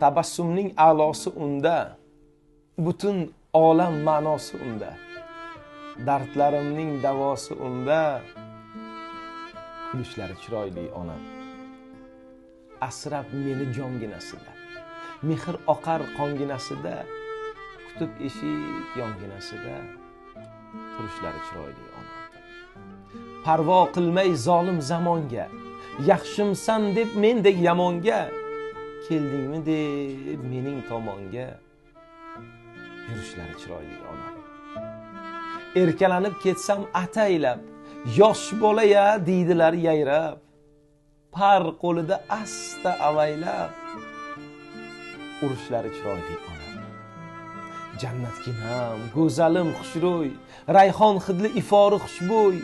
Tabassumning a'losi unda, butun olam ma'nosi unda. Dardlarimning davosi unda, kulishlari chiroyli onam. Asrab meni jonginasida, mehr oqar qonginasida, kutib eshik yonginasida, turishlari chiroyli onam. Parvo qilmay zolim zamonga, yaxshimsan deb mendek yamonga, keldingmi deb mening tomonga, yurishlari chiroyli onam. Erkalanib ketsam ataylab, yosh bola-ya deydilar yayrab, par qo'lida asta avaylab, urishlari chiroyli onam. Jannatginam, go'zalim xushro'y, rayhon hidli ifori xushbo'y,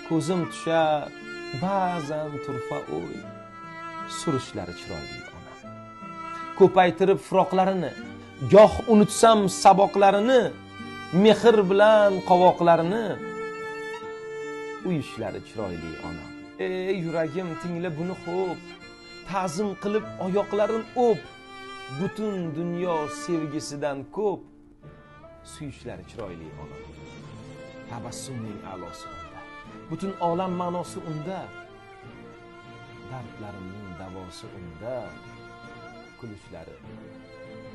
ko'zim tushar ba'zan turfa o'y, surishlari chiroyli onam. Ko'paytirib firoqlarini, goh unutsam saboqlarini, mehr bilan qovoqlarini, uyishlari chiroyli onam. Ey yuragim, tingla buni xo'p, ta'zim qilib oyoqlarin o'p, butun dunyo sevgisidan ko'p, suyishlari chiroyli onam. Tabassumning a'losi unda, butun olam ma'nosi unda, dardlarimning davosi unda, kulishlari,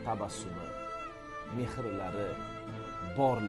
tabassumi, mehrlari bor.